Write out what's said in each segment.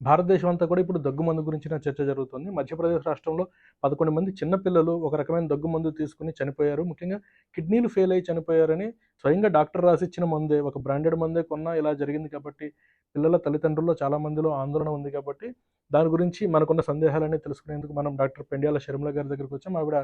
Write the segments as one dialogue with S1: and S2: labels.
S1: భారతదేశం అంతా కూడా ఇప్పుడు దగ్గు మందు గురించిన చర్చ జరుగుతుంది. మధ్యప్రదేశ్ రాష్ట్రంలో 11 మంది చిన్న పిల్లలు ఒక రకమైన దగ్గు మందు తీసుకొని చనిపోయారు. ముఖ్యంగా కిడ్నీలు ఫెయిల్ అయ్యి చనిపోయారని స్వయంగా డాక్టర్ రాసిచ్చిన మందే, ఒక బ్రాండెడ్ మందే కొన్నా ఇలా జరిగింది కాబట్టి, పిల్లల తల్లిదండ్రుల్లో చాలా మందిలో ఆందోళన ఉంది కాబట్టి, దాని గురించి మనకున్న సందేహాలన్నీ తెలుసుకునేందుకు మనం డాక్టర్ పెండ్యాల షర్మిల గారి దగ్గరికొచ్చాం. ఆవిడ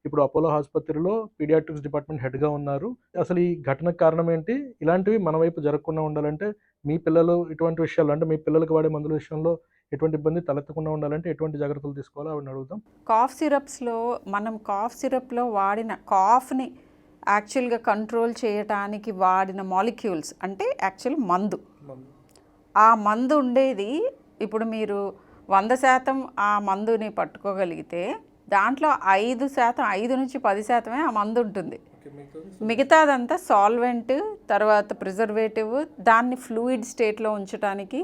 S1: ఇప్పుడు అపోలో ఆసుపత్రిలో పీడియాట్రిక్స్ డిపార్ట్మెంట్ హెడ్‌గా ఉన్నారు. అసలు ఈ ఘటనకు కారణం ఏంటి? ఇలాంటివి మన వైపు జరగకుండా ఉండాలంటే మీ పిల్లలు ఇటువంటి విషయాల్లో అంటే మీ పిల్లలకి వాడే మందుల విషయంలో ఎటువంటి ఇబ్బంది తలెత్తకుండా ఉండాలంటే ఎటువంటి జాగ్రత్తలు తీసుకోవాలో ఆవిడని అడుగుదాం.
S2: కాఫ్ సిరప్స్లో మనం కాఫ్ సిరప్లో వాడిన కాఫ్ని యాక్చువల్గా కంట్రోల్ చేయటానికి వాడిన మాలిక్యూల్స్ అంటే యాక్చువల్ మందు, ఆ మందు ఉండేది ఇప్పుడు మీరు 100% ఆ మందుని పట్టుకోగలిగితే దాంట్లో 5%, 5 నుంచి 10% ఆ మందు ఉంటుంది. మిగతాదంతా సాల్వెంట్, తర్వాత ప్రిజర్వేటివ్, దాన్ని ఫ్లూయిడ్ స్టేట్లో ఉంచడానికి,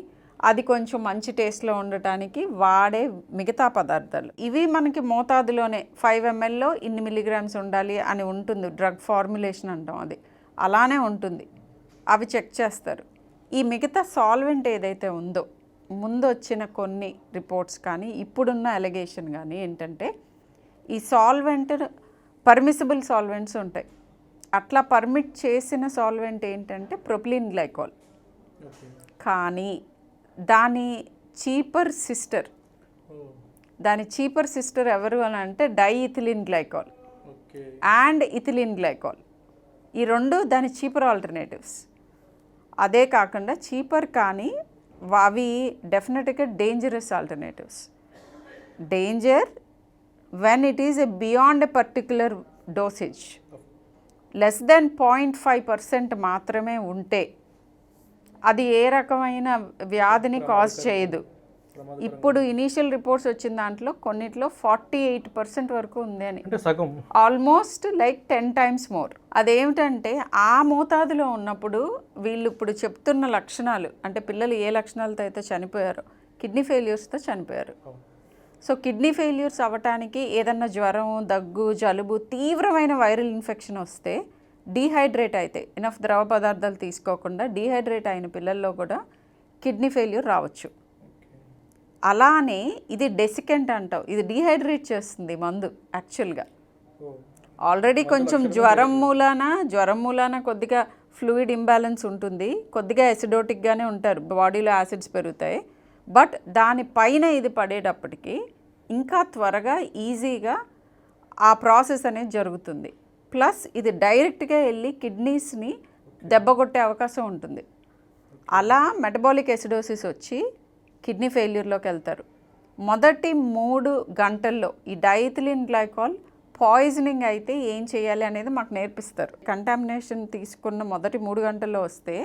S2: అది కొంచెం మంచి టేస్ట్లో ఉండటానికి వాడే మిగతా పదార్థాలు. ఇవి మనకి మోతాదులోనే 5 mlలో ఇన్ని మిల్లీగ్రామ్స్ ఉండాలి అని ఉంటుంది. డ్రగ్ ఫార్ములేషన్ అంటాం, అది అలానే ఉంటుంది. అవి చెక్ చేస్తారు. ఈ మిగతా సాల్వెంట్ ఏదైతే ఉందో, ముందు వచ్చిన కొన్ని రిపోర్ట్స్ కానీ ఇప్పుడున్న అలిగేషన్ కానీ ఏంటంటే, ఈ సాల్వెంట్ పర్మిసిబుల్ సాల్వెంట్స్ ఉంటాయి. అట్లా పర్మిట్ చేసిన సాల్వెంట్ ఏంటంటే ప్రొపిలిన్ గ్లైకాల్. కానీ దాని చీపర్ సిస్టర్ ఎవరు అని అంటే diethylene glycol and ethylene glycol. ఈ రెండు దాని చీపర్ ఆల్టర్నేటివ్స్. అదే కాకుండా చీపర్ కానీ అవి డెఫినెట్గా dangerous alternatives. Danger when it is a beyond a particular dosage, less than 0.5% మాత్రమే ఉంటే అది ఏ రకమైన వ్యాధిని కాజ్ చేయదు. ఇప్పుడు ఇనీషియల్ రిపోర్ట్స్ వచ్చిన దాంట్లో కొన్నిట్లో 48% వరకు ఉంది అని, ఆల్మోస్ట్ లైక్ 10 times మోర్. అదేమిటంటే ఆ మోతాదులో ఉన్నప్పుడు వీళ్ళు ఇప్పుడు చెప్తున్న లక్షణాలు అంటే పిల్లలు ఏ లక్షణాలతో అయితే చనిపోయారో, కిడ్నీ ఫెయిల్యూర్స్తో చనిపోయారు. సో కిడ్నీ ఫెయిల్యూర్స్ అవ్వటానికి ఏదన్నా జ్వరం, దగ్గు, జలుబు, తీవ్రమైన వైరల్ ఇన్ఫెక్షన్ వస్తే డీహైడ్రేట్ అయితే, ఇనఫ్ ద్రవ పదార్థాలు తీసుకోకుండా డీహైడ్రేట్ అయిన పిల్లల్లో కూడా కిడ్నీ ఫెయిల్యూర్ రావచ్చు. అలానే ఇది డెసికెంట్ అంటాం, ఇది డీహైడ్రేట్ చేస్తుంది మందు యాక్చువల్గా. ఆల్రెడీ కొంచెం జ్వరం మూలాన కొద్దిగా ఫ్లూయిడ్ ఇంబ్యాలెన్స్ ఉంటుంది, కొద్దిగా ఎసిడోటిక్గానే ఉంటారు, బాడీలో యాసిడ్స్ పెరుగుతాయి. బట్ దానిపైన ఇది పడేటప్పటికి ఇంకా త్వరగా ఈజీగా ఆ ప్రాసెస్ అనేది జరుగుతుంది. ప్లస్ ఇది డైరెక్ట్గా వెళ్ళి కిడ్నీస్ని దెబ్బకొట్టే అవకాశం ఉంటుంది. అలా మెటబాలిక్ ఎసిడోసిస్ వచ్చి కిడ్నీ ఫెయిల్యూర్లోకి వెళ్తారు. మొదటి 3 గంటల్లో ఈ డైఇథిలిన్ గ్లైకాల్ పాయిజనింగ్ అయితే ఏం చేయాలి అనేది మాకు నేర్పిస్తారు. కంటామినేషన్ తీసుకున్న మొదటి 3 గంటల్లో వస్తే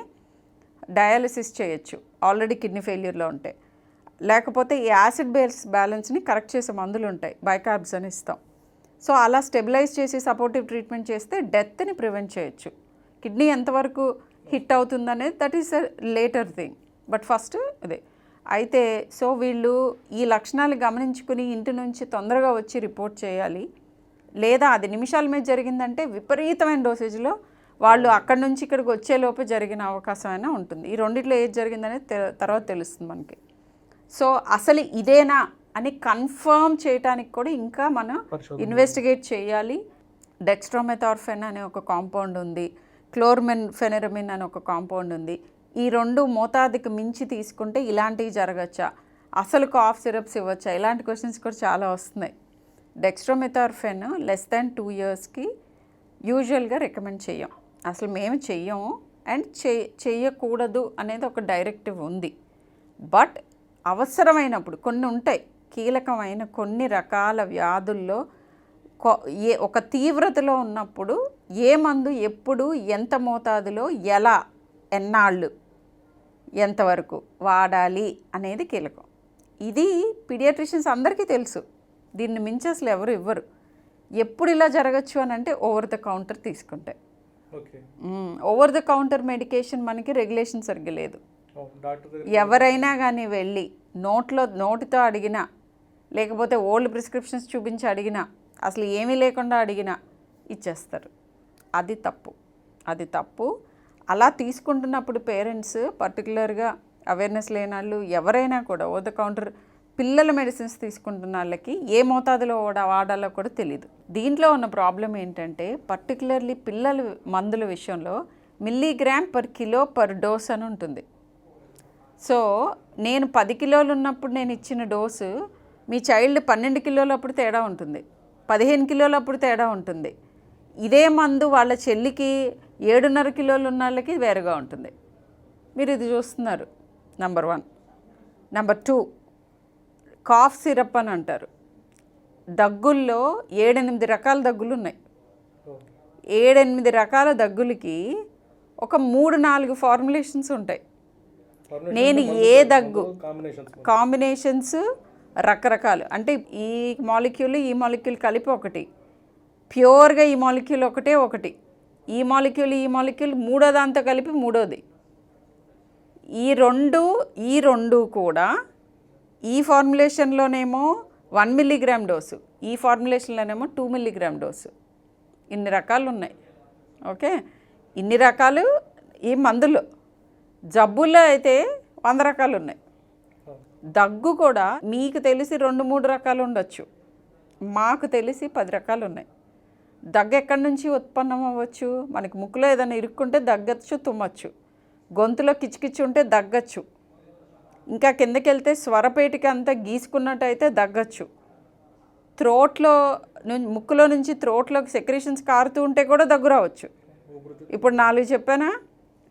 S2: డయాలసిస్ చేయొచ్చు ఆల్రెడీ కిడ్నీ ఫెయిల్యూర్లో ఉంటే. లేకపోతే ఈ యాసిడ్ బేస్ బ్యాలెన్స్ని కరెక్ట్ చేసే మందులు ఉంటాయి, బైకార్బ్స్ అని ఇస్తాం. సో అలా స్టెబిలైజ్ చేసి సపోర్టివ్ ట్రీట్మెంట్ చేస్తే డెత్ని ప్రివెంట్ చేయొచ్చు. కిడ్నీ ఎంతవరకు హిట్ అవుతుందనేది that is a later thing, but first ఇదే. అయితే సో వీళ్ళు ఈ లక్షణాలు గమనించుకుని ఇంటి నుంచి తొందరగా వచ్చి రిపోర్ట్ చేయాలి. లేదా అది నిమిషాల మీద జరిగిందంటే విపరీతమైన డోసేజ్లో వాళ్ళు అక్కడి నుంచి ఇక్కడికి వచ్చేలోపు జరిగిన అవకాశం అయినా ఉంటుంది. ఈ రెండిట్లో ఏది జరిగిందనేది తర్వాత తెలుస్తుంది మనకి. సో అసలు ఇదేనా అని కన్ఫర్మ్ చేయడానికి కూడా ఇంకా మనం ఇన్వెస్టిగేట్ చేయాలి. డెక్స్ట్రోమెథార్ఫెన్ అనే ఒక కాంపౌండ్ ఉంది, క్లోర్మెన్ఫెనరమిన్ అనే ఒక కాంపౌండ్ ఉంది. ఈ రెండు మోతాదుకి మించి తీసుకుంటే ఇలాంటివి జరగచ్చా, అసలు కాఫ్ సిరప్స్ ఇవ్వచ్చా, ఇలాంటి క్వశ్చన్స్ కూడా చాలా వస్తున్నాయి. డెక్స్ట్రోమెథార్ఫెన్ less than 2 yearsకి యూజువల్గా రికమెండ్ చెయ్యం, అసలు మేము చెయ్యము. అండ్ చెయ్యకూడదు అనేది ఒక డైరెక్టివ్ ఉంది. బట్ అవసరమైనప్పుడు కొన్ని ఉంటాయి, కీలకమైన కొన్ని రకాల వ్యాధుల్లో ఒక తీవ్రతలో ఉన్నప్పుడు ఏ మందు ఎప్పుడు ఎంత మోతాదులో ఎలా ఎన్నాళ్ళు ఎంతవరకు వాడాలి అనేది కీలకం. ఇది పీడియాట్రిషియన్స్ అందరికీ తెలుసు, దీన్ని మించి అసలు ఎవరు ఇవ్వరు. ఎప్పుడు ఇలా జరగచ్చు అని అంటే ఓవర్ ద కౌంటర్ తీసుకుంటే. ఓవర్ ద కౌంటర్ మెడికేషన్ మనకి రెగ్యులేషన్ సరిగ్గా లేదు. ఎవరైనా కానీ వెళ్ళి నోటితో అడిగినా, లేకపోతే ఓల్డ్ ప్రిస్క్రిప్షన్స్ చూపించి అడిగినా, అసలు ఏమీ లేకుండా అడిగినా ఇచ్చేస్తారు. అది తప్పు. అలా తీసుకుంటున్నప్పుడు పేరెంట్స్ పర్టికులర్గా అవేర్నెస్ లేని వాళ్ళు ఎవరైనా కూడా ఓవర్ ద కౌంటర్ పిల్లల మెడిసిన్స్ తీసుకుంటున్న వాళ్ళకి ఏ మోతాదులో వాడాలో కూడా తెలియదు. దీంట్లో ఉన్న ప్రాబ్లం ఏంటంటే పర్టికులర్లీ పిల్లల మందుల విషయంలో milligram per kilo per dose అని ఉంటుంది. సో నేను 10 కిలోలు ఉన్నప్పుడు నేను ఇచ్చిన డోసు మీ చైల్డ్ 12 కిలోలప్పుడు తేడా ఉంటుంది, 15 కిలోలప్పుడు తేడా ఉంటుంది. ఇదే మందు వాళ్ళ చెల్లికి 7.5 కిలోలు ఉన్న వాళ్ళకి వేరుగా ఉంటుంది. మీరు ఇది చూస్తున్నారు. నెంబర్ 1. నెంబర్ 2, కాఫ్ సిరప్ అని అంటారు. దగ్గుల్లో 7-8 రకాల దగ్గులు ఉన్నాయి. 7-8 రకాల దగ్గులకి ఒక 3-4 ఫార్ములేషన్స్ ఉంటాయి. నేను ఏ దగ్గు కాంబినేషన్స్ రకరకాలు అంటే ఈ మాలిక్యూల్ కలిపి ఒకటి, ప్యూర్గా ఈ మాలిక్యూల్ ఒకటి, ఈ మాలిక్యూల్ మూడో దాంతో కలిపి మూడోది. ఈ రెండు కూడా ఈ ఫార్ములేషన్లోనేమో 1 మిల్లీగ్రామ్ డోసు, ఈ ఫార్ములేషన్లోనేమో 2 మిల్లీగ్రామ్ డోసు. ఇన్ని రకాలు ఉన్నాయి. ఓకే, ఇన్ని రకాలు ఈ మందులు. జబ్బుల్లో అయితే 100 రకాలు ఉన్నాయి. దగ్గు కూడా మీకు తెలిసి 2-3 రకాలు ఉండొచ్చు, మాకు తెలిసి 10 రకాలు ఉన్నాయి. దగ్గు ఎక్కడి నుంచి ఉత్పన్నం అవ్వచ్చు? మనకి ముక్కులో ఏదైనా ఇరుక్కుంటే దగ్గచ్చు, తుమ్మచ్చు. గొంతులో కిచ్కిచ్చి ఉంటే దగ్గచ్చు. ఇంకా కిందకి వెళ్తే స్వరపేటికి అంతా గీసుకున్నట్టయితే దగ్గచ్చు. ముక్కులో నుంచి త్రోట్లోకి సెక్రేషన్స్ కారుతూ ఉంటే కూడా దగ్గు రావచ్చు. ఇప్పుడు 4 చెప్పానా?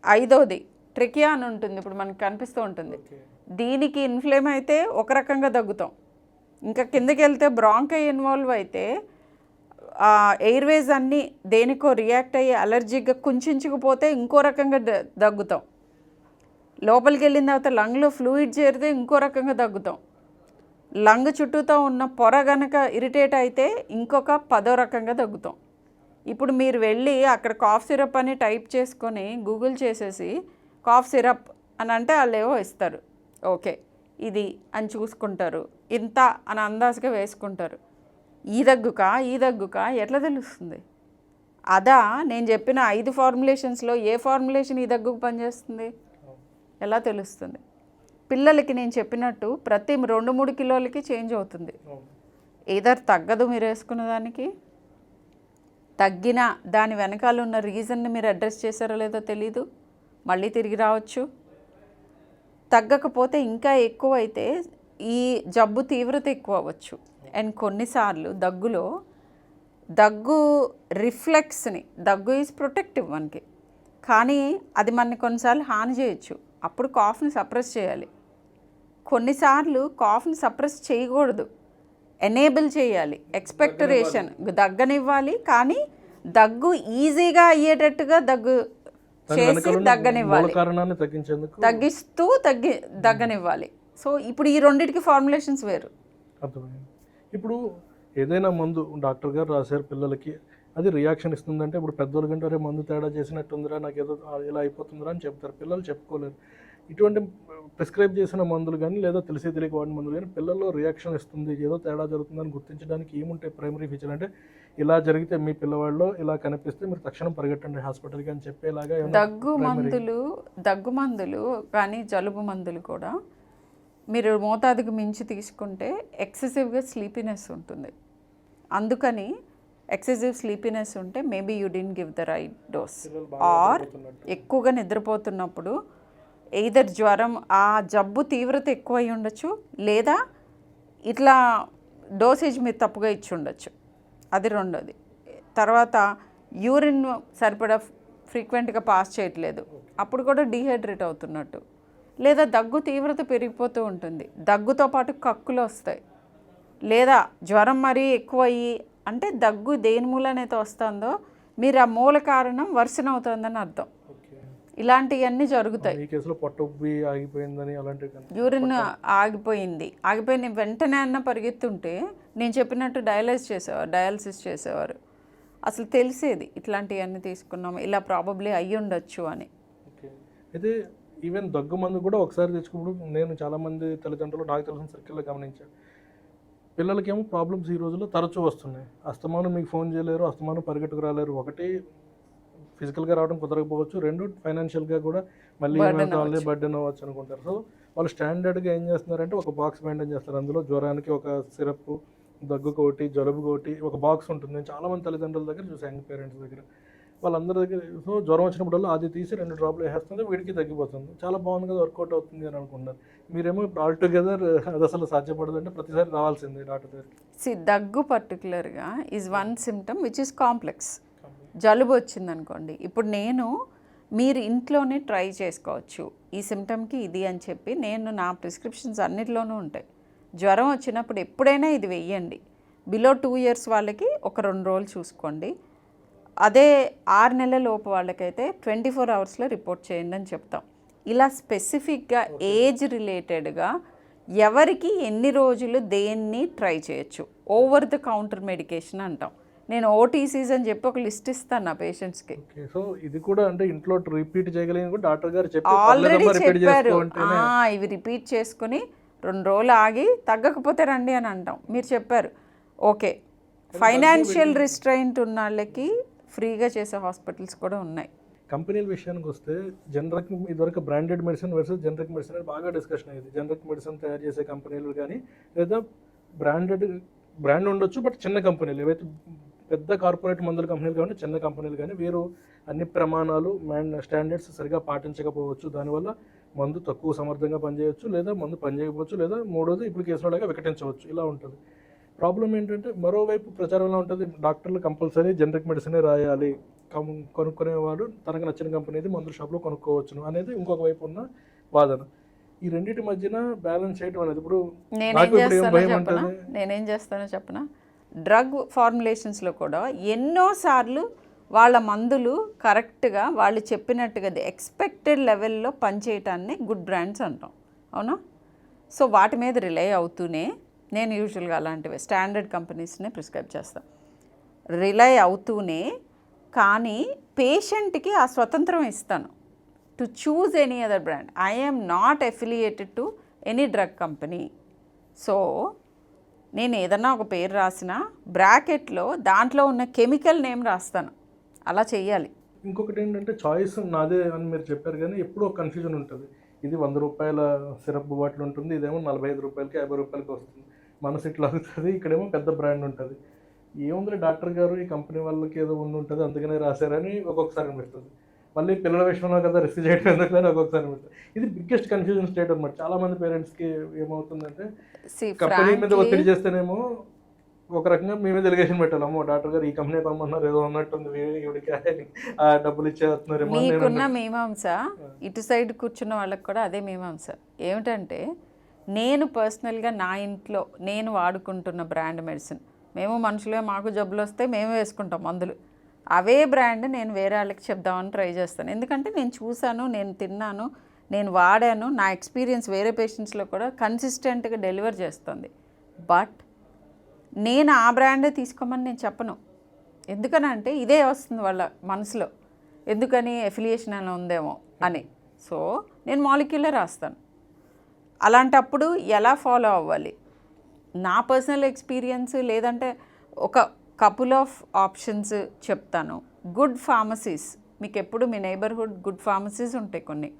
S2: 5వది ట్రికియా అని ఉంటుంది, ఇప్పుడు మనకు కనిపిస్తూ ఉంటుంది. దీనికి ఇన్ఫ్లేమ్ అయితే ఒక రకంగా దగ్గుతాం. ఇంకా కిందకి వెళ్తే బ్రాంకై ఇన్వాల్వ్ అయితే ఎయిర్వేస్ అన్నీ దేనికో రియాక్ట్ అయ్యి అలర్జీగా కుంచుకుపోతే ఇంకో రకంగా దగ్గుతాం. లోపలికి వెళ్ళిన తర్వాత లంగ్లో ఫ్లూయిడ్ చేరితే ఇంకో రకంగా దగ్గుతాం. లంగ్ చుట్టూతో ఉన్న పొర గనక ఇరిటేట్ అయితే ఇంకొక 10వ రకంగా దగ్గుతాం. ఇప్పుడు మీరు వెళ్ళి అక్కడ కాఫ్ సిరప్ అని టైప్ చేసుకొని గూగుల్ చేసేసి కాఫ్ సిరప్ అని అంటే వాళ్ళు ఏవో ఇస్తారు. ఓకే ఇది అని చూసుకుంటారు, ఇంత అని అందాజుగా వేసుకుంటారు. ఈ దగ్గుక ఎట్లా తెలుస్తుంది? అదా నేను చెప్పిన 5 ఫార్ములేషన్స్లో ఏ ఫార్ములేషన్ ఈ దగ్గుకు పనిచేస్తుంది ఎలా తెలుస్తుంది? పిల్లలకి నేను చెప్పినట్టు ప్రతి 2-3 కిలోలకి చేంజ్ అవుతుంది. ఏదర్ తగ్గదు మీరు వేసుకున్న దానికి, తగ్గినా దాని వెనకాల ఉన్న రీజన్ని మీరు అడ్రస్ చేశారో లేదో తెలీదు, మళ్ళీ తిరిగి రావచ్చు. తగ్గకపోతే ఇంకా ఎక్కువ అయితే ఈ జబ్బు తీవ్రత ఎక్కువ అవ్వచ్చు. అండ్ కొన్నిసార్లు దగ్గు రిఫ్లెక్స్ని, దగ్గు ఈజ్ ప్రొటెక్టివ్ మనకి, కానీ అది మనని కొన్నిసార్లు హాని చేయొచ్చు. అప్పుడు కాఫ్ని సప్రెస్ చేయాలి. కొన్నిసార్లు కాఫ్ని సప్రెస్ చేయకూడదు, ఎనేబుల్ చేయాలి. ఎక్స్పెక్టరేషన్ దగ్గనివ్వాలి, కానీ దగ్గు ఈజీగా అయ్యేటట్టుగా దగ్గు చేసి దగ్గనివ్వాలి, తగ్గిస్తూ దగ్గనివ్వాలి. సో ఇప్పుడు ఈ రెండింటికి ఫార్ములేషన్స్ వేరు.
S1: ఇప్పుడు ఏదైనా మందు డాక్టర్ గారు రాశారు పిల్లలకి, అది రియాక్షన్ ఇస్తుందంటే ఇప్పుడు పెద్దోళ్ళ కంటే అరే మందు తేడా చేసినట్టుందిరా, నాకు ఏదో ఇలా అయిపోతుందిరా అని చెప్తారు. పిల్లలు చెప్పుకోలేరు. ఇటువంటి ప్రిస్క్రైబ్ చేసిన మందులు కానీ లేదా తెలియక వాడిన మందులు కానీ పిల్లల్లో రియాక్షన్ ఇస్తుంది, ఏదో తేడా జరుగుతుందని గుర్తించడానికి ఏముంటాయి ప్రైమరీ ఫీచర్? అంటే ఇలా జరిగితే మీ పిల్లవాళ్ళు ఇలా కనిపిస్తే మీరు తక్షణం పరిగెట్టండి హాస్పిటల్కి అని చెప్పేలాగా.
S2: దగ్గు మందులు కానీ జలుబు మందులు కూడా మీరు మోతాదుకు మించి తీసుకుంటే ఎక్సెసివ్గా స్లీపీనెస్ ఉంటుంది. అందుకని ఎక్సెసివ్ స్లీపీనెస్ ఉంటే maybe you didn't give the right dose. Or ఎక్కువగా నిద్రపోతున్నప్పుడు ఎయిదర్ జ్వరం, ఆ జబ్బు తీవ్రత ఎక్కువ అయి ఉండొచ్చు, లేదా ఇట్లా డోసేజ్ మీరు తప్పుగా ఇచ్చి ఉండొచ్చు. అది రెండోది. తర్వాత యూరిన్ సరిపడా ఫ్రీక్వెంట్గా పాస్ చేయట్లేదు, అప్పుడు కూడా డీహైడ్రేట్ అవుతున్నట్టు. లేదా దగ్గు తీవ్రత పెరిగిపోతూ ఉంటుంది, దగ్గుతో పాటు కక్కులు వస్తాయి. లేదా జ్వరం మరీ ఎక్కువ అయ్యి, అంటే దగ్గు దేని మూలనైతే వస్తుందో మీరు ఆ మూల కారణం వర్సన్ అవుతుందని అర్థం. ఇలాంటివన్నీ జరుగుతాయి. యూరిన్ ఆగిపోయిన వెంటనే అన్న పరిగెత్తుంటే నేను చెప్పినట్టు డయాలసిస్ చేసేవారు. అసలు తెలిసేది ఇట్లాంటివన్నీ తీసుకున్నాము, ఇలా ప్రాబబ్లీ అయ్యి ఉండొచ్చు అని.
S1: అయితే ఈవెన్ దగ్గు మందు కూడా ఒకసారి తెచ్చుకున్నప్పుడు నేను చాలామంది తల్లిదండ్రులు నాకు తెలిసిన సర్కిల్లో గమనించాను, పిల్లలకేమో ప్రాబ్లమ్స్ ఈ రోజుల్లో తరచూ వస్తున్నాయి. అస్తమానం మీకు ఫోన్ చేయలేరు, అస్తమానం పరిగెట్టుకు రాలేరు. ఒకటి ఫిజికల్గా రావడం కుదరకపోవచ్చు, 2 ఫైనాన్షియల్గా కూడా మళ్ళీ ఏమైతే బర్డెన్ అవ్వచ్చు అనుకుంటారు. సో వాళ్ళు స్టాండర్డ్గా ఏం చేస్తున్నారంటే ఒక బాక్స్ మెయింటైన్ చేస్తారు. అందులో జ్వరానికి ఒక సిరప్, దగ్గుకోటి, జలుబుకోటి ఒక బాక్స్ ఉంటుంది. నేను చాలామంది తల్లిదండ్రుల దగ్గర చూసాను, యంగ్ పేరెంట్స్ దగ్గర, వాళ్ళందరి దగ్గర. సో జ్వరం వచ్చినప్పుడల్లా అది తీసి 2 డ్రాప్లు వేస్తుంది, వీడికి తగ్గిపోతుంది. చాలా బాగుంది కదా, వర్కౌట్ అవుతుంది అని అనుకుంటున్నారు. మీరేమో ఇప్పుడు ఆల్టుగెదర్ అది అసలు సాధ్యపడదు అంటే ప్రతిసారి రావాల్సిందే డాక్టర్ దగ్గరికి.
S2: దగ్గు పర్టికులర్గా is one symptom which is complex. జలుబు వచ్చిందనుకోండి, ఇప్పుడు మీరు ఇంట్లోనే ట్రై చేసుకోవచ్చు ఈ సిమ్టమ్కి ఇది అని చెప్పి. నేను నా ప్రిస్క్రిప్షన్స్ అన్నిటిలోనూ ఉంటాయి. జ్వరం వచ్చినప్పుడు ఎప్పుడైనా ఇది వెయ్యండి. బిలో 2 years వాళ్ళకి ఒక 2 రోజులు చూసుకోండి. అదే 6 నెలల లోపు వాళ్ళకైతే 24 hours రిపోర్ట్ చేయండి అని చెప్తాం. ఇలా స్పెసిఫిక్గా ఏజ్ రిలేటెడ్గా ఎవరికి ఎన్ని రోజులు దేన్ని ట్రై చేయొచ్చు. ఓవర్ ద కౌంటర్ మెడికేషన్ అంటాం. నేను ఓటీసీస్ అని చెప్పి ఒక లిస్ట్ ఇస్తాను నా పేషెంట్స్కి.
S1: సో ఇది కూడా అంటే ఇంట్లో రిపీట్ చేయగలిగిన డాక్టర్ గారు
S2: ఆల్రెడీ చెప్పారు, ఇవి రిపీట్ చేసుకుని 2 రోజులు ఆగి తగ్గకపోతే రండి అని అంటాం. మీరు చెప్పారు ఓకే. ఫైనాన్షియల్ రిస్ట్రైంట్ ఉన్న వాళ్ళకి ఫ్రీగా చేసే హాస్పిటల్స్ కూడా ఉన్నాయి.
S1: కంపెనీల విషయానికి వస్తే జనరిక్ ఇదివరకు branded medicine versus generic medicine అని బాగా డిస్కషన్ అయ్యేది. జనరిక్ మెడిసిన్ తయారు చేసే కంపెనీలు కానీ, లేదా బ్రాండ్ ఉండొచ్చు బట్ చిన్న కంపెనీలు, ఏవైతే పెద్ద కార్పొరేట్ మందుల కంపెనీలు కానీ చిన్న కంపెనీలు కానీ, వీరు అన్ని ప్రమాణాలు స్టాండర్డ్స్ సరిగా పాటించకపోవచ్చు. దానివల్ల మందు తక్కువ సమర్థంగా పనిచేయవచ్చు, లేదా మందు పనిచేయకపోవచ్చు, లేదా మూడోది ఇప్పుడు కేసులాగా వికటించవచ్చు. ఇలా ఉంటుంది. ప్రాబ్లం ఏంటంటే మరోవైపు ప్రచారంలో ఉంటుంది, డాక్టర్లు కంపల్సరీ జనరిక్ మెడిసినే రాయాలి, కొనుక్కునేవాడు తనకు నచ్చిన కంపెనీది మందుల షాప్లో కొనుక్కోవచ్చును అనేది ఇంకొక వైపు ఉన్న వాదన. ఈ రెండింటి మధ్యన బ్యాలెన్స్ చేయడం అనేది ఇప్పుడు
S2: నేనేం చేస్తానో చెప్పనా, డ్రగ్ ఫార్ములేషన్స్లో కూడా ఎన్నోసార్లు వాళ్ళ మందులు కరెక్ట్గా వాళ్ళు చెప్పినట్టుగా ఎక్స్పెక్టెడ్ లెవెల్లో పనిచేయటాన్ని గుడ్ బ్రాండ్స్ అంటాం, అవునా? సో వాటి మీద రిలై అవుతూనే నేను యూజువల్గా అలాంటివి స్టాండర్డ్ కంపెనీస్నే ప్రిస్క్రైబ్ చేస్తాను. రిలై అవుతూనే కానీ పేషెంట్కి ఆ స్వతంత్రం ఇస్తాను to choose any other brand. I am not affiliated to any drug company. So నేను ఏదన్నా ఒక పేరు రాసినా బ్రాకెట్లో దాంట్లో ఉన్న కెమికల్ నేమ్ రాస్తాను. అలా చెయ్యాలి.
S1: ఇంకొకటి ఏంటంటే చాయిస్ నాదే అని మీరు చెప్పారు, కానీ ఎప్పుడూ ఒక కన్ఫ్యూజన్ ఉంటుంది. ఇది 100 రూపాయల సిరప్ బాటిల్ ఉంటుంది, ఇదేమో 45 రూపాయలకి 50 రూపాయలకి వస్తుంది. మనసు ఇట్లా అవుతుంది. ఇక్కడేమో పెద్ద బ్రాండ్ ఉంటుంది. ఏముంది డాక్టర్ గారు ఈ కంపెనీ వాళ్ళకి ఏదో ఉంటుంది అందుకనే రాశారని ఒక్కొక్కసారి అనిపిస్తుంది. మళ్ళీ పిల్లల విషయంలో కదా రిస్క్ చేయడం ఎందుకని ఒక్కొక్కసారి అనిపిస్తుంది. ఇది బిగ్గెస్ట్ కన్ఫ్యూజన్ స్టేట్ అనమాట. చాలామంది పేరెంట్స్కి ఏమవుతుందంటే కంపెనీ మీద ఒత్తిడి చేస్తేనేమో ఒక రకంగా మేమే డెలిగేషన్ పెట్టాలి, అమ్మో డాక్టర్ గారు ఈ కంపెనీ కొమ్మన్నారు ఏదో ఉన్నట్టుంది, ఇవిడికి ఆ డబ్బులు ఇచ్చేస్తున్నారు.
S2: మీకున్న మీమాంస ఇటు సైడ్ కూర్చున్న వాళ్ళకి కూడా అదే మీమాంస. ఏమిటంటే నేను పర్సనల్గా నా ఇంట్లో నేను వాడుకుంటున్న బ్రాండ్ మెడిసిన్, మేము మనుషులే, మాకు జబ్బులు వస్తే మేము వేసుకుంటాం మందులు. అవే బ్రాండ్ నేను వేరే వాళ్ళకి చెప్దామని ట్రై చేస్తాను. ఎందుకంటే నేను చూశాను, నేను తిన్నాను, నేను వాడాను, నా ఎక్స్పీరియన్స్ వేరే పేషెంట్స్లో కూడా కన్సిస్టెంట్గా డెలివర్ చేస్తుంది. బట్ నేను ఆ బ్రాండే తీసుకోమని నేను చెప్పను. ఎందుకనంటే ఇదే వస్తుంది వాళ్ళ మనసులో, ఎందుకని ఎఫిలియేషన్ అని ఉందేమో అని. సో నేను మాలిక్యులర్ రాస్తాను. అలాంటప్పుడు ఎలా ఫాలో అవ్వాలి, నా పర్సనల్ ఎక్స్పీరియన్స్ లేదంటే ఒక కపుల్ ఆఫ్ ఆప్షన్స్ చెప్తాను. గుడ్ ఫార్మసీస్, మీకు ఎప్పుడు మీ నైబర్హుడ్ గుడ్ ఫార్మసీస్ ఉంటాయి కొన్ని,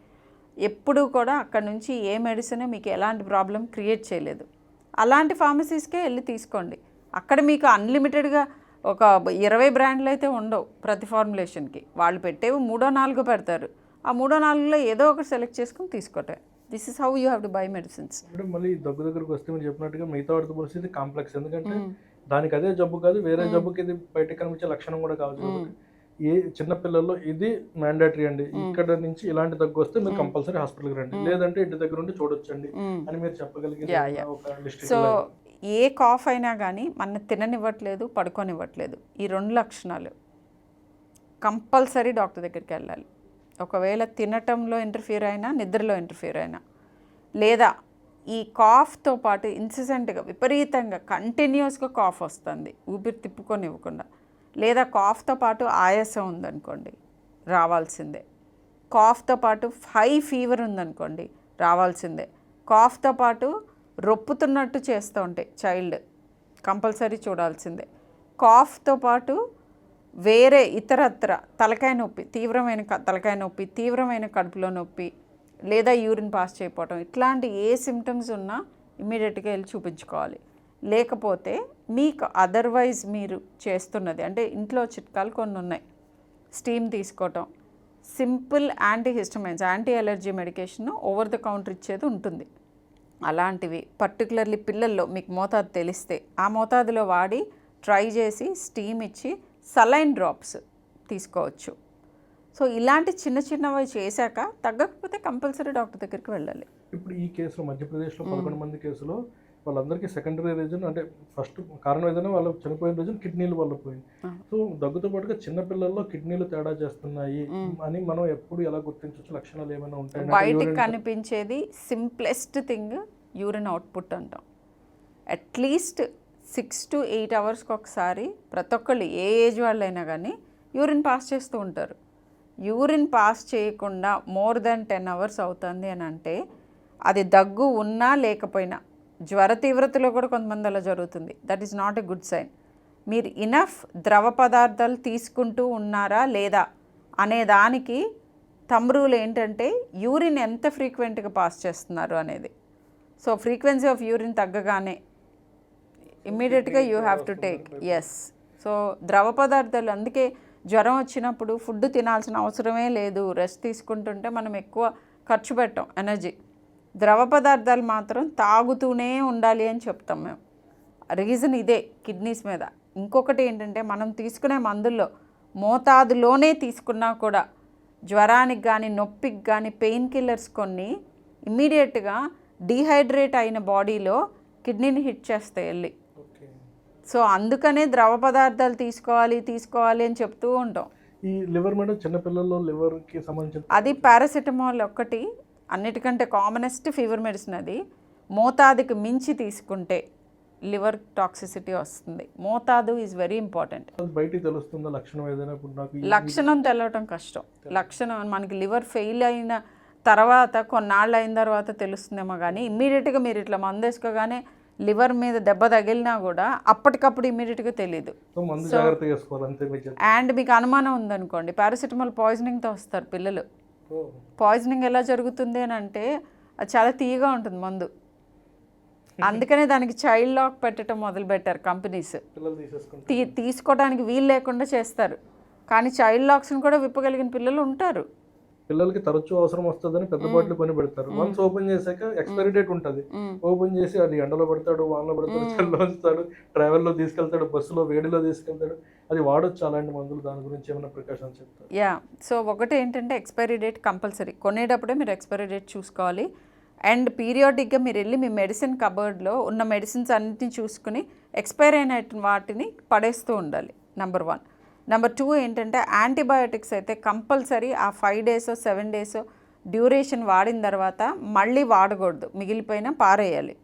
S2: ఎప్పుడు కూడా అక్కడ నుంచి ఏ మెడిసిన్ మీకు ఎలాంటి ప్రాబ్లం క్రియేట్ చేయలేదు. అలాంటి ఫార్మసీస్కే వెళ్ళి తీసుకోండి. అక్కడ మీకు అన్లిమిటెడ్గా ఒక 20 బ్రాండ్లు అయితే ఉండవు ప్రతి ఫార్ములేషన్కి. వాళ్ళు పెట్టేవి 3-4 పెడతారు. ఆ 3-4లో ఏదో ఒకటి సెలెక్ట్ చేసుకుని తీసుకోవటం. This is how you have to buy medicines.
S1: అంటే మళ్ళీ దగ్గు దగ్గరకు వస్తే మీరు చెప్పినట్టుగా మిగతా వాటితో పరిస్థితి కాంప్లెక్స్. ఎందుకంటే దానికి అదే జబ్బు కాదు, వేరే జబ్బుకి ఇది బయటకు కనిపించే లక్షణం కూడా కావచ్చు. ఏ చిన్నపిల్లల్లో ఇది మ్యాండేటరీ అండి, ఇక్కడ నుంచి ఇలాంటి దగ్గు వస్తే మీరు కంపల్సరీ హాస్పిటల్కి రండి, లేదంటే ఇంటి దగ్గర ఉండి చూడొచ్చండి అని మీరు చెప్పగలిగే ఒక లిస్ట్.
S2: సో ఏ కాఫ్ అయినా కానీ మన తిననివ్వట్లేదు, పడుకోనివ్వట్లేదు, ఈ 2 లక్షణాలు కంపల్సరీ డాక్టర్ దగ్గరికి వెళ్ళాలి. ఒకవేళ తినటంలో ఇంటర్ఫియర్ అయినా, నిద్రలో ఇంటర్ఫియర్ అయినా, లేదా ఈ కాఫ్తో పాటు ఇన్సిసెంట్గా విపరీతంగా కంటిన్యూస్గా కాఫ్ వస్తుంది ఊపిరి తిప్పుకొని ఇవ్వకుండా, లేదా కాఫ్తో పాటు ఆయాసం ఉందనుకోండి రావాల్సిందే, కాఫ్తో పాటు హై ఫీవర్ ఉందనుకోండి రావాల్సిందే, కాఫ్తో పాటు రొప్పుతున్నట్టు చేస్తూ ఉంటాయి చైల్డ్ కంపల్సరీ చూడాల్సిందే, కాఫ్తో పాటు వేరే ఇతరత్ర తలకాయ నొప్పి, తీవ్రమైన తలకాయ నొప్పి, తీవ్రమైన కడుపులో నొప్పి, లేదా యూరిన్ పాస్ చేయకపోవటం, ఇట్లాంటి ఏ సిమ్టమ్స్ ఉన్నా ఇమ్మీడియట్గా వెళ్ళి చూపించుకోవాలి. లేకపోతే మీకు అదర్వైజ్ మీరు చేస్తున్నది అంటే ఇంట్లో చిట్కాలు కొన్ని ఉన్నాయి. స్టీమ్ తీసుకోవటం, simple antihistamines, anti allergy medication over the counter ఇచ్చేది ఉంటుంది. అలాంటివి పర్టికులర్లీ పిల్లల్లో మీకు మోతాదు తెలిస్తే ఆ మోతాదులో వాడి ట్రై చేసి స్టీమ్ ఇచ్చి సలైన్ డ్రాప్స్ తీసుకోవచ్చు. సో ఇలాంటి చిన్న చిన్నవి చేశాక తగ్గకపోతే కంపల్సరీ డాక్టర్ దగ్గరికి వెళ్ళాలి.
S1: ఇప్పుడు ఈ కేసులో మధ్యప్రదేశ్లో 11 మంది కేసులో వాళ్ళందరికీ సెకండరీ రీజన్ అంటే ఫస్ట్ కారణం ఏదైనా వాళ్ళు చనిపోయిన రీజన్ కిడ్నీలు వల్ల పోయింది. సో దగ్గుతో పాటుగా చిన్నపిల్లల్లో కిడ్నీలు తేడా చేస్తున్నాయి అని మనం ఎప్పుడు ఎలా గుర్తించవచ్చు? లక్షణాలు ఏమైనా ఉంటాయి?
S2: బయటికి కనిపించేది సింప్లెస్ట్ థింగ్ యూరిన్ అవుట్పుట్ అంటాం. అట్లీస్ట్ 6 to 8 అవర్స్కి ఒకసారి ప్రతి ఒక్కళ్ళు ఏ ఏజ్ వాళ్ళైనా కానీ యూరిన్ పాస్ చేస్తూ ఉంటారు. యూరిన్ పాస్ చేయకుండా మోర్ దెన్ 10 hours అవుతుంది అని అంటే అది దగ్గు ఉన్నా లేకపోయినా, జ్వర తీవ్రతలో కూడా కొంతమంది అలా జరుగుతుంది. That is not a good sign. మీరు ఇనఫ్ ద్రవ పదార్థాలు తీసుకుంటూ ఉన్నారా లేదా అనే దానికి థంబ్ రూల్ ఏంటంటే యూరిన్ ఎంత ఫ్రీక్వెంట్గా పాస్ చేస్తున్నారు అనేది. సో ఫ్రీక్వెన్సీ ఆఫ్ యూరిన్ తగ్గగానే ఇమ్మీడియట్గా you have to take. Yes. So ద్రవ పదార్థాలు, అందుకే జ్వరం వచ్చినప్పుడు ఫుడ్ తినాల్సిన అవసరమే లేదు, రెస్ట్ తీసుకుంటుంటే మనం ఎక్కువ ఖర్చు పెట్టాం ఎనర్జీ. ద్రవ పదార్థాలు మాత్రం తాగుతూనే ఉండాలి అని చెప్తాం మేము. రీజన్ ఇదే కిడ్నీస్ మీద. ఇంకొకటి ఏంటంటే మనం తీసుకునే మందుల్లో మోతాదులోనే తీసుకున్నా కూడా జ్వరానికి కానీ నొప్పికి కానీ పెయిన్ కిల్లర్స్ కొన్ని ఇమ్మీడియట్గా డీహైడ్రేట్ అయిన బాడీలో కిడ్నీని హిట్ చేస్తాయి వెళ్ళి. సో అందుకనే ద్రవ పదార్థాలు తీసుకోవాలి అని చెప్తూ ఉంటాం.
S1: ఈ లివర్ మేడం చిన్నపిల్లల్లో లివర్కి సంబంధించిన
S2: అది పారాసిటమాల్ ఒక్కటి అన్నిటికంటే కామనెస్ట్ ఫీవర్ మెడిసిన్. అది మోతాదుకి మించి తీసుకుంటే లివర్ టాక్సిసిటీ వస్తుంది. మోతాదు ఈజ్ వెరీ ఇంపార్టెంట్.
S1: బయటికి తెలుస్తుందా లక్షణం ఏదైనా?
S2: లక్షణం తెలవటం కష్టం. లక్షణం మనకి లివర్ ఫెయిల్ అయిన తర్వాత కొన్నాళ్ళు అయిన తర్వాత తెలుస్తుందేమో కానీ ఇమ్మీడియట్గా మీరు ఇట్లా మందు వేసుకోగానే లివర్ మీద దెబ్బ తగిలినా కూడా అప్పటికప్పుడు ఇమ్మీడియట్గా తెలియదు. అండ్ మీకు అనుమానం ఉందనుకోండి, పారాసిటమాల్ పాయిజనింగ్తో వస్తారు పిల్లలు. పాయిజనింగ్ ఎలా జరుగుతుంది అని అంటే అది చాలా తీయగా ఉంటుంది మందు. అందుకనే దానికి చైల్డ్ లాక్ పెట్టడం మొదలుపెట్టారు కంపెనీస్. తీసుకోవడానికి వీలు లేకుండా చేస్తారు. కానీ చైల్డ్ లాక్స్ని కూడా విప్పగలిగిన పిల్లలు ఉంటారు.
S1: పిల్లలకి తరచూ అవసరం వస్తుందని పెద్ద బాటిల్ కొని పెడతారు. వన్స్ ఓపెన్ చేశాక ఎక్స్పైరీ డేట్ ఉంటుంది. ఓపెన్ చేసి అది ఎండలో పెడతాడు, వానలో పెడతాడు, చల్లో ఉంచుతాడు, ట్రావెల్లో తీసుకెళ్తాడు, బస్సులో వేడిలో తీసుకెళ్తాడు. అది వాడొచ్చు అలాంటి మందులు? దాని గురించి ఏమైనా ప్రికాషన్స్ చెప్తారు?
S2: యా. సో ఒకటి ఏంటంటే ఎక్స్పైరీ డేట్ కంపల్సరీ. కొనేటప్పుడే మీరు ఎక్స్పైరీ డేట్ చూసుకోవాలి. అండ్ పీరియాడిక్గా మీరు వెళ్ళి మీ మెడిసిన్ కబోర్డ్లో ఉన్న మెడిసిన్స్ అన్నింటినీ చూసుకుని ఎక్స్పైర్ అయిన వాటిని పడేస్తూ ఉండాలి. నెంబర్ 1. నెంబర్ 2 ఏంటంటే యాంటీబయాటిక్స్ అయితే కంపల్సరీ ఆ 5 days 7 days డ్యూరేషన్ వాడిన తర్వాత మళ్ళీ వాడకూడదు, మిగిలిపోయినా పారేయాలి.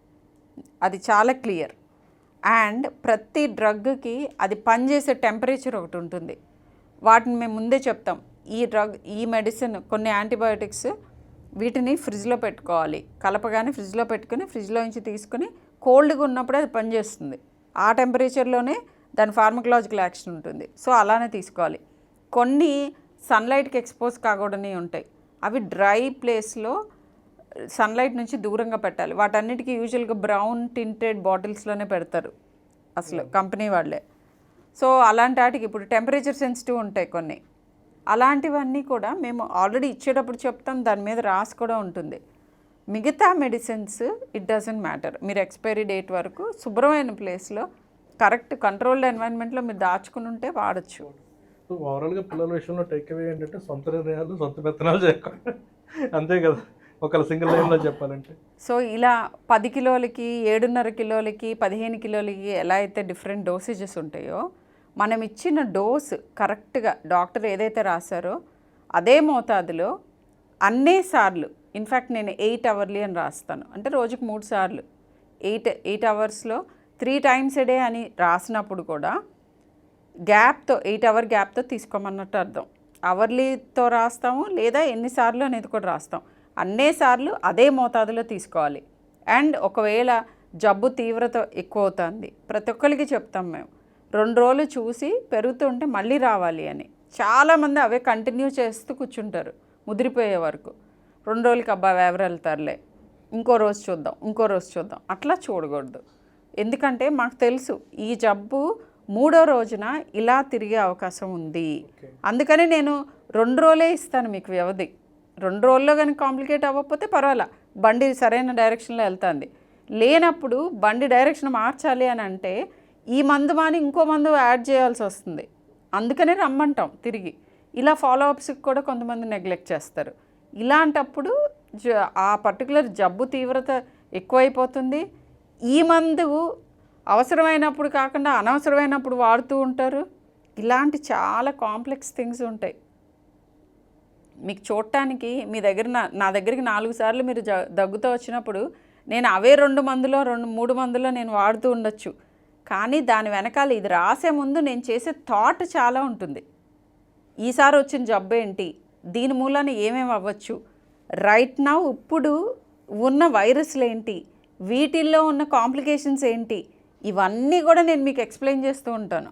S2: అది చాలా క్లియర్. అండ్ ప్రతి డ్రగ్కి అది పనిచేసే టెంపరేచర్ ఒకటి ఉంటుంది. వాటిని మేము ముందే చెప్తాం. ఈ మెడిసిన్ కొన్ని యాంటీబయాటిక్స్ వీటిని ఫ్రిడ్జ్లో పెట్టుకోవాలి. కలపగానే ఫ్రిడ్జ్లో పెట్టుకుని ఫ్రిడ్జ్లో నుంచి తీసుకుని కోల్డ్గా ఉన్నప్పుడే అది పనిచేస్తుంది. ఆ టెంపరేచర్లోనే దాని ఫార్మకలాజికల్ యాక్షన్ ఉంటుంది. సో అలానే తీసుకోవాలి. కొన్ని సన్లైట్కి ఎక్స్పోజ్ కాకూడని ఉంటాయి. అవి డ్రై ప్లేస్లో సన్లైట్ నుంచి దూరంగా పెట్టాలి. వాటన్నిటికీ యూజువల్గా బ్రౌన్ టింటెడ్ బాటిల్స్లోనే పెడతారు అసలు కంపెనీ వాళ్ళే. సో అలాంటి వాటికి ఇప్పుడు టెంపరేచర్ సెన్సిటివ్ ఉంటాయి కొన్ని. అలాంటివన్నీ కూడా మేము ఆల్రెడీ ఇచ్చేటప్పుడు చెప్తాం, దాని మీద రాసి కూడా ఉంటుంది. మిగతా మెడిసిన్స్ ఇట్ డజంట్ మ్యాటర్. మీరు ఎక్స్పైరీ డేట్ వరకు శుభ్రమైన ప్లేస్లో కరెక్ట్ కంట్రోల్డ్ ఎన్వైరన్మెంట్లో మీరు దాచుకుని ఉంటే వాడచ్చు.
S1: సో ఓవరాల్గా పిల్లల విషయంలో టేక్ అవే ఏంటంటే సొంత నిర్ణయాలు, సొంత పెత్తనాలు చేయకుండా, అంతే కదా ఒకళ్ళ సింగిల్ లైన్లో చెప్పాలంటే.
S2: సో ఇలా 10 కిలోలకి 7.5 కిలోలకి 15 కిలోలకి ఎలా అయితే డిఫరెంట్ డోసేజెస్ ఉంటాయో, మనం ఇచ్చిన డోస్ కరెక్ట్గా డాక్టర్ ఏదైతే రాశారో అదే మోతాదులో అన్నే సార్లు, ఇన్ఫ్యాక్ట్ నేను 8 hourly అని రాస్తాను. అంటే రోజుకు 3 సార్లు 8 hours 3 times a day అని రాసినప్పుడు కూడా గ్యాప్తో 8 hour గ్యాప్తో తీసుకోమన్నట్టు అర్థం. అవర్లీతో రాస్తాము లేదా ఎన్నిసార్లు అనేది కూడా రాస్తాం. అన్నే సార్లు అదే మోతాదులో తీసుకోవాలి. అండ్ ఒకవేళ జబ్బు తీవ్రత ఎక్కువ అవుతుంది, ప్రతి ఒక్కరికి చెప్తాం మేము, 2 రోజులు చూసి పెరుగుతుంటే మళ్ళీ రావాలి అని. చాలామంది అవే కంటిన్యూ చేస్తూ కూర్చుంటారు ముదిరిపోయే వరకు. 2 రోజులకి అబ్బా ఎవరు వెళ్తారులే, ఇంకో రోజు చూద్దాం అట్లా చూడకూడదు. ఎందుకంటే మాకు తెలుసు ఈ జబ్బు 3వ రోజున ఇలా తిరిగే అవకాశం ఉంది. అందుకని నేను 2 రోజులే ఇస్తాను మీకు వ్యవధి. 2 రోజుల్లో కానీ కాంప్లికేట్ అవ్వకపోతే పర్వాలా, బండి సరైన డైరెక్షన్లో వెళ్తుంది. లేనప్పుడు బండి డైరెక్షన్ మార్చాలి అని అంటే ఈ మందు మాని ఇంకో మందు యాడ్ చేయాల్సి వస్తుంది. అందుకనే రమ్మంటాం తిరిగి. ఇలా ఫాలోఅప్స్కి కూడా కొంతమంది నెగ్లెక్ట్ చేస్తారు. ఇలాంటప్పుడు ఆ పర్టికులర్ జబ్బు తీవ్రత ఎక్కువైపోతుంది. ఈ మందు అవసరమైనప్పుడు కాకుండా అనవసరమైనప్పుడు వాడుతూ ఉంటారు. ఇలాంటి చాలా కాంప్లెక్స్ థింగ్స్ ఉంటాయి. మీకు చూడటానికి మీ దగ్గర నా దగ్గరికి 4 సార్లు మీరు దగ్గుతో వచ్చినప్పుడు నేను అవే 2 మందులో 3 మందులో నేను వాడుతూ ఉండొచ్చు. కానీ దాని వెనకాల ఇది రాసే ముందు నేను చేసే థాట్ చాలా ఉంటుంది. ఈసారి వచ్చిన జబ్బు ఏంటి, దీని మూలాన ఏమేమి అవ్వచ్చు, రైట్ నౌ ఇప్పుడు ఉన్న వైరస్లు ఏంటి, వీటిల్లో ఉన్న కాంప్లికేషన్స్ ఏంటి, ఇవన్నీ కూడా నేను మీకు ఎక్స్ప్లెయిన్ చేస్తూ ఉంటాను.